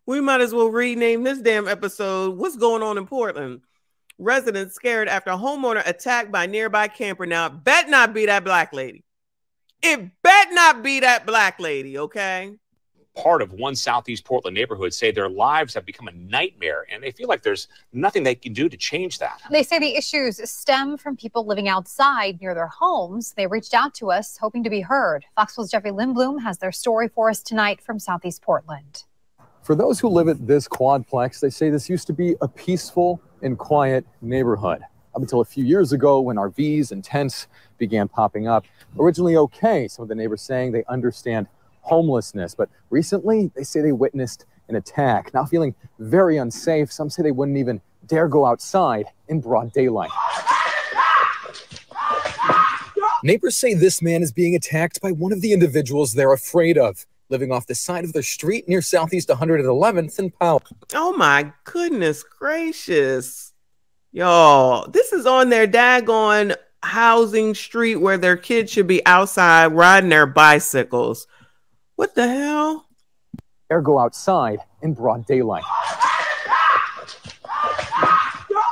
We might as well rename this damn episode, What's Going On in Portland? Residents scared after a homeowner attacked by nearby camper. Now, it bet not be that black lady. It bet not be that black lady, okay? Part of one Southeast Portland neighborhood say their lives have become a nightmare, and they feel like there's nothing they can do to change that. They say the issues stem from people living outside near their homes. They reached out to us hoping to be heard. Foxville's Jeffrey Lindblom has their story for us tonight from Southeast Portland. For those who live at this quadplex, they say this used to be a peaceful and quiet neighborhood. Up until a few years ago when RVs and tents began popping up. Originally okay, some of the neighbors saying they understand homelessness, but recently they say they witnessed an attack. Now feeling very unsafe, some say they wouldn't even dare go outside in broad daylight. Neighbors say this man is being attacked by one of the individuals they're afraid of, living off the side of their street near Southeast 111th and Powell. Oh my goodness gracious. Y'all, this is on their daggone housing street where their kids should be outside riding their bicycles. What the hell? Or go outside in broad daylight.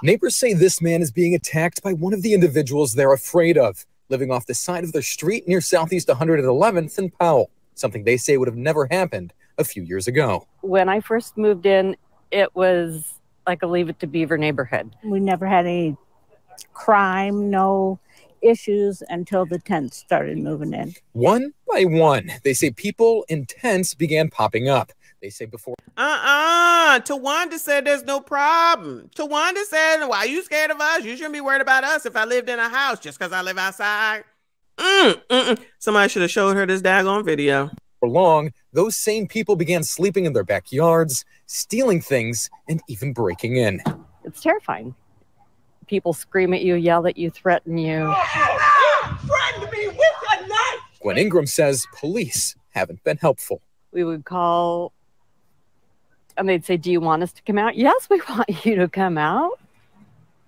Neighbors say this man is being attacked by one of the individuals they're afraid of, living off the side of their street near Southeast 111th and Powell, something they say would have never happened a few years ago. When I first moved in, it was like a Leave It to Beaver neighborhood. We never had any crime, no issues until the tents started moving in. One by one, they say people in tents began popping up. They say before. Tawanda said there's no problem. Tawanda said, why are you scared of us? You shouldn't be worried about us if I lived in a house just because I live outside. Somebody should have showed her this daggone video. For long, those same people began sleeping in their backyards, stealing things, and even breaking in. It's terrifying. People scream at you, yell at you, threaten you. Threaten me with a knife! Gwen Ingram says police haven't been helpful. We would call, and they'd say, do you want us to come out? Yes, we want you to come out.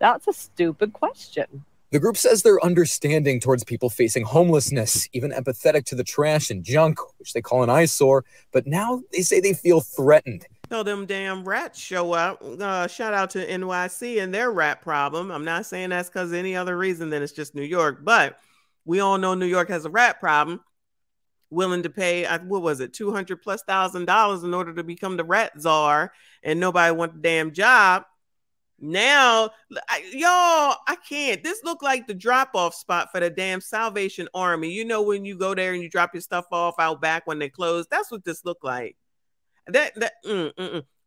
That's a stupid question. The group says they're understanding towards people facing homelessness, even empathetic to the trash and junk, which they call an eyesore. But now they say they feel threatened. Tell them damn rats show up. Shout out to NYC and their rat problem. I'm not saying that's because of any other reason than it's just New York, but we all know New York has a rat problem. Willing to pay, what was it, $200,000+ in order to become the rat czar, and nobody want the damn job. Now, y'all, I can't. This look like the drop-off spot for the damn Salvation Army. You know when you go there and you drop your stuff off out back when they close? That's what this look like.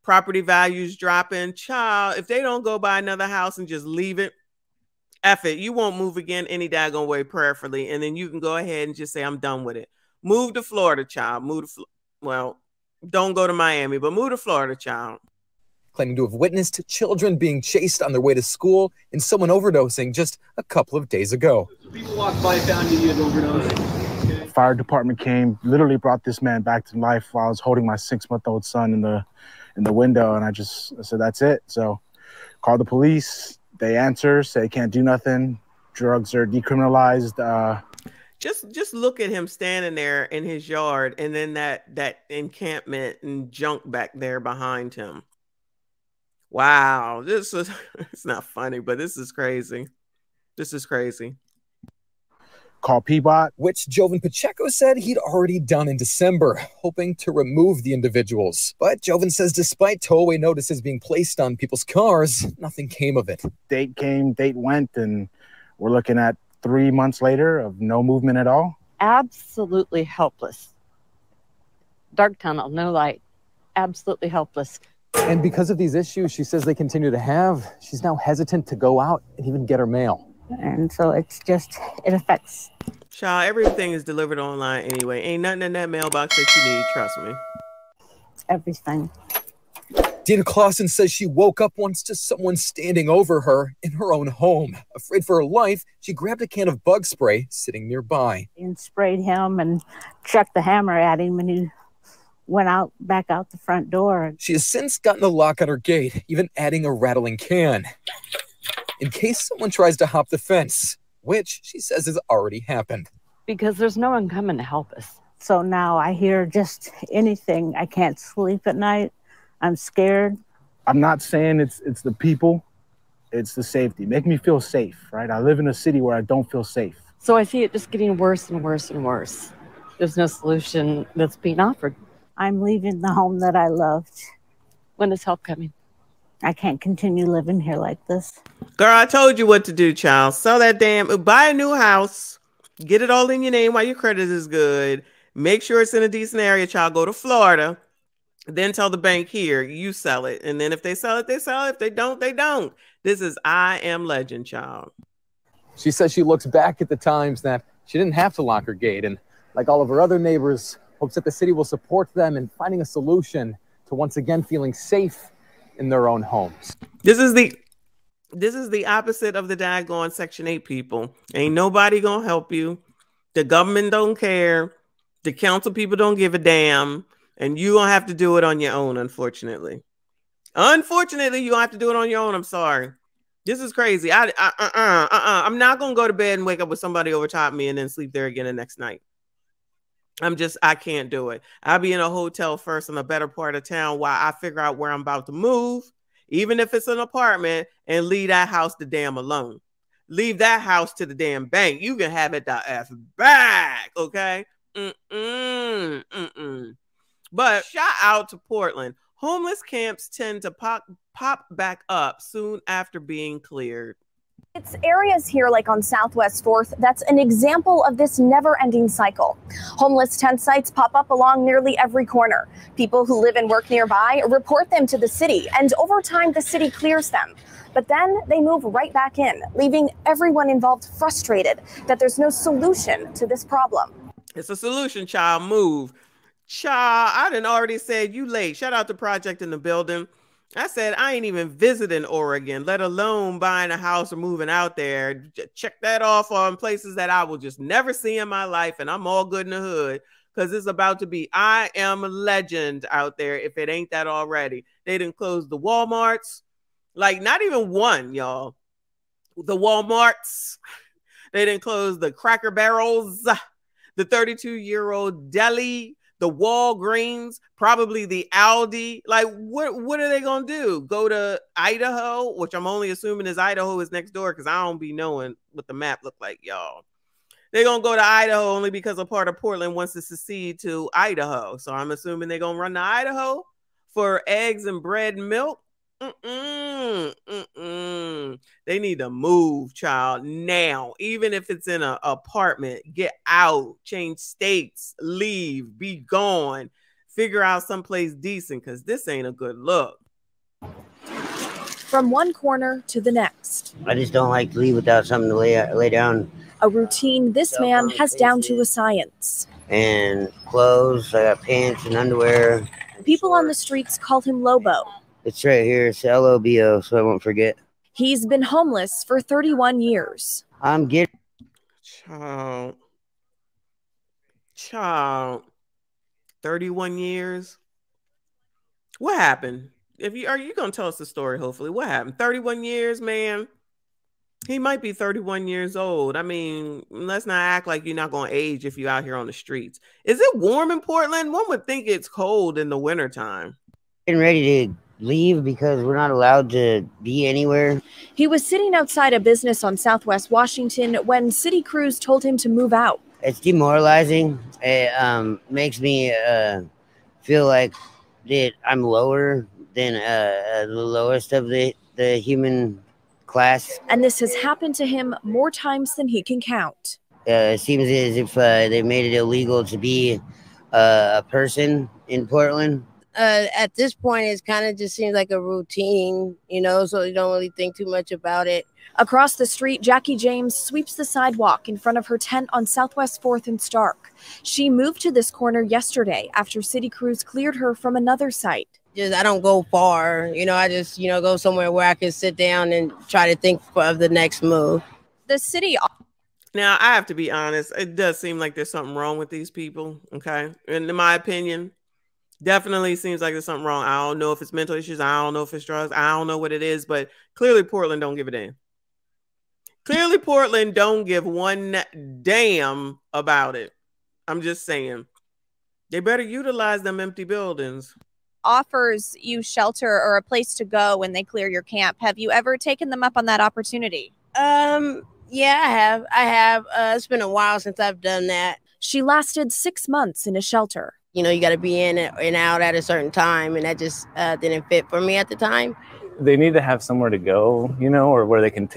Property values dropping. Child, if they don't go buy another house and just leave it, F it. You won't move again any daggone way prayerfully. And then you can go ahead and just say, I'm done with it. Move to Florida, child. Well, don't go to Miami, but move to Florida, child. Claiming to have witnessed children being chased on their way to school and someone overdosing just a couple of days ago. People walked by, found you had overdosed. Fire department came, literally brought this man back to life while I was holding my 6-month-old son in the window, and I said, that's it. So called the police. They answer, say can't do nothing. Drugs are decriminalized. Just look at him standing there in his yard, and then that encampment and junk back there behind him. Wow, it's not funny, but this is crazy. This is crazy. Call Peabot, which Jovan Pacheco said he'd already done in December, hoping to remove the individuals. But Jovan says despite tow-away notices being placed on people's cars, nothing came of it. Date came, date went, and we're looking at 3 months later of no movement at all. Absolutely helpless. Dark tunnel, no light. Absolutely helpless. And because of these issues she says they continue to have, she's now hesitant to go out and even get her mail. And so it affects. Child, everything is delivered online anyway. Ain't nothing in that mailbox that you need, trust me. Everything. Dina Clausen says she woke up once to someone standing over her in her own home. Afraid for her life, she grabbed a can of bug spray sitting nearby. And sprayed him and chucked the hammer at him, and he went back out the front door. She has since gotten a lock on her gate, even adding a rattling can, in case someone tries to hop the fence, which she says has already happened. Because there's no one coming to help us. So now I hear just anything. I can't sleep at night. I'm scared. I'm not saying it's the people, it's the safety. Make me feel safe, right? I live in a city where I don't feel safe. So I see it just getting worse and worse and worse. There's no solution that's being offered. I'm leaving the home that I loved. When is help coming? I can't continue living here like this. Girl, I told you what to do, child. Sell that buy a new house. Get it all in your name while your credit is good. Make sure it's in a decent area, child. Go to Florida. Then tell the bank here, you sell it. And then if they sell it, they sell it. If they don't, they don't. This is I Am Legend, child. She says she looks back at the times that she didn't have to lock her gate, and like all of her other neighbors, hopes that the city will support them in finding a solution to once again feeling safe in their own homes. This is the opposite of the daggone Section 8 people. Ain't nobody gonna help you. The government don't care. The council people don't give a damn. And you gonna have to do it on your own, unfortunately. Unfortunately, you have to do it on your own. I'm sorry. This is crazy. I'm not gonna go to bed and wake up with somebody over top of me and then sleep there again the next night. I can't do it. I'll be in a hotel first in a better part of town while I figure out where I'm about to move, even if it's an apartment, and leave that house the damn alone. Leave that house to the damn bank. You can have it the F back, okay? But shout out to Portland. Homeless camps tend to pop back up soon after being cleared. It's areas here like on Southwest 4th that's an example of this never-ending cycle. Homeless tent sites pop up along nearly every corner. People who live and work nearby report them to the city, and over time the city clears them. But then they move right back in, leaving everyone involved frustrated that there's no solution to this problem. It's a solution, child. Move. Child, I done already said you late. Shout out to Project in the building. I said I ain't even visiting Oregon, let alone buying a house or moving out there. Check that off on places that I will just never see in my life, and I'm all good in the hood because it's about to be I Am Legend out there if it ain't that already. They didn't close the Walmarts, like not even one, y'all. The Walmarts. They didn't close the Cracker Barrels, the 32-year-old deli, the Walgreens, probably the Aldi. Like, what are they going to do? Go to Idaho, which I'm only assuming is Idaho is next door because I don't be knowing what the map look like, y'all. They're going to go to Idaho only because a part of Portland wants to secede to Idaho. So I'm assuming they're going to run to Idaho for eggs and bread and milk. They need to move, child, now. Even if it's in an apartment, get out, change states, leave, be gone, figure out someplace decent because this ain't a good look. From one corner to the next. I just don't like to leave without something to lay down. A routine this man has down to a science. And clothes, I got pants and underwear. People on the streets call him Lobo. It's right here. It's LOBO, so I won't forget. He's been homeless for 31 years. I'm getting... Child. 31 years? What happened? Are you going to tell us the story, hopefully? What happened? 31 years, man? He might be 31 years old. I mean, let's not act like you're not going to age if you're out here on the streets. Is it warm in Portland? One would think it's cold in the wintertime. Getting ready to leave because we're not allowed to be anywhere. He was sitting outside a business on Southwest Washington when city crews told him to move out. It's demoralizing. It makes me feel like that I'm lower than the lowest of the human class. And this has happened to him more times than he can count. It seems as if they made it illegal to be a person in Portland. At this point, it kind of just seems like a routine, so you don't really think too much about it. Across the street, Jackie James sweeps the sidewalk in front of her tent on Southwest 4th and Stark. She moved to this corner yesterday after city crews cleared her from another site. I don't go far, I just, go somewhere where I can sit down and try to think of the next move. The city... Now, I have to be honest. It does seem like there's something wrong with these people, okay? And in my opinion... Definitely seems like there's something wrong. I don't know if it's mental issues. I don't know if it's drugs. I don't know what it is, but clearly Portland don't give a damn. Clearly Portland don't give one damn about it. I'm just saying. They better utilize them empty buildings. offers you shelter or a place to go when they clear your camp. Have you ever taken them up on that opportunity? Yeah, I have. It's been a while since I've done that. She lasted 6 months in a shelter. You know, you got to be in and out at a certain time, and that just didn't fit for me at the time. They need to have somewhere to go, you know, or where they can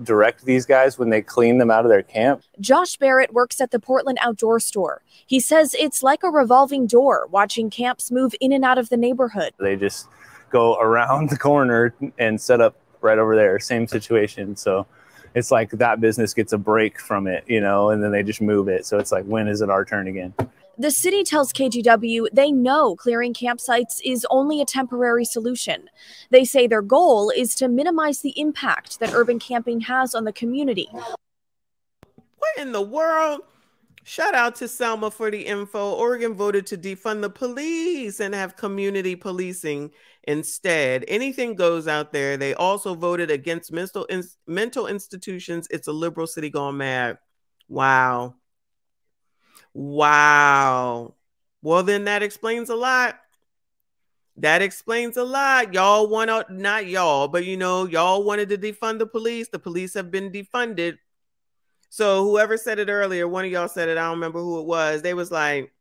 direct these guys when they clean them out of their camp. Josh Barrett works at the Portland Outdoor Store. He says it's like a revolving door, watching camps move in and out of the neighborhood. They just go around the corner and set up right over there. Same situation. So it's like that business gets a break from it, you know, and then they just move it. So it's like, when is it our turn again? The city tells KGW they know clearing campsites is only a temporary solution. They say their goal is to minimize the impact that urban camping has on the community. What in the world? Shout out to Selma for the info. Oregon voted to defund the police and have community policing instead. Anything goes out there. They also voted against mental institutions. It's a liberal city gone mad. Wow. Wow. Well, then that explains a lot. That explains a lot. Y'all want to, not y'all, but you know, y'all wanted to defund the police. The police have been defunded. So whoever said it earlier, one of y'all said it, I don't remember who it was. They was like,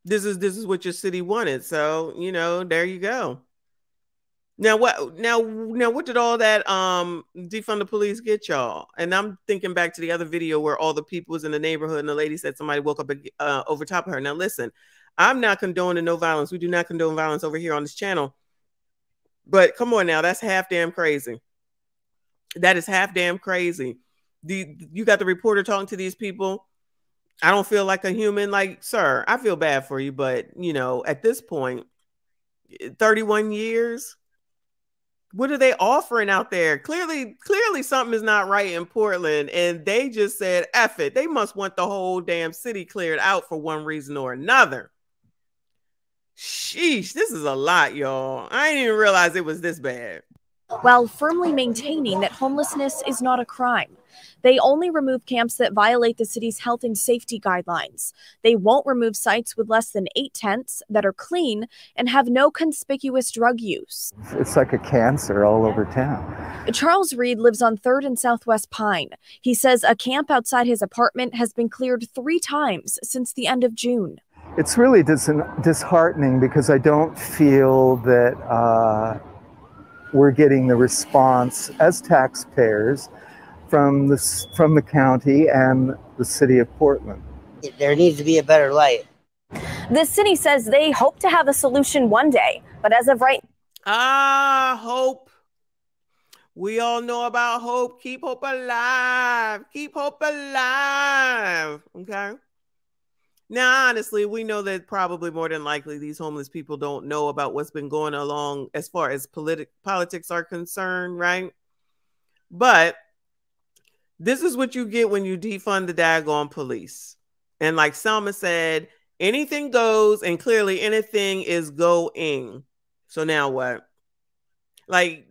this is what your city wanted. So, you know, there you go. Now what did all that defund the police get y'all? And I'm thinking back to the other video where all the people was in the neighborhood and the lady said somebody woke up over top of her. Now listen, I'm not condoning no violence. We do not condone violence over here on this channel. But come on now, that's half damn crazy. That is half damn crazy. You got the reporter talking to these people. I don't feel like a human. Like, sir, I feel bad for you, but you know, at this point, 31 years. What are they offering out there? Clearly something is not right in Portland. And they just said, F it. They must want the whole damn city cleared out for one reason or another. Sheesh, this is a lot, y'all. I didn't even realize it was this bad. While firmly maintaining that homelessness is not a crime. They only remove camps that violate the city's health and safety guidelines. They won't remove sites with less than 8 tents that are clean and have no conspicuous drug use. It's like a cancer all over town. Charles Reed lives on 3rd and Southwest Pine. He says a camp outside his apartment has been cleared 3 times since the end of June. It's really disheartening because I don't feel that we're getting the response as taxpayers from the county and the city of Portland. There needs to be a better light. The city says they hope to have a solution one day, but as of right hope. We all know about hope. Keep hope alive. Keep hope alive. Okay. Now, honestly, we know that probably more than likely these homeless people don't know about what's been going along as far as politics are concerned, right? But this is what you get when you defund the daggone police. And like Selma said, anything goes, and clearly anything is going. So now what? Like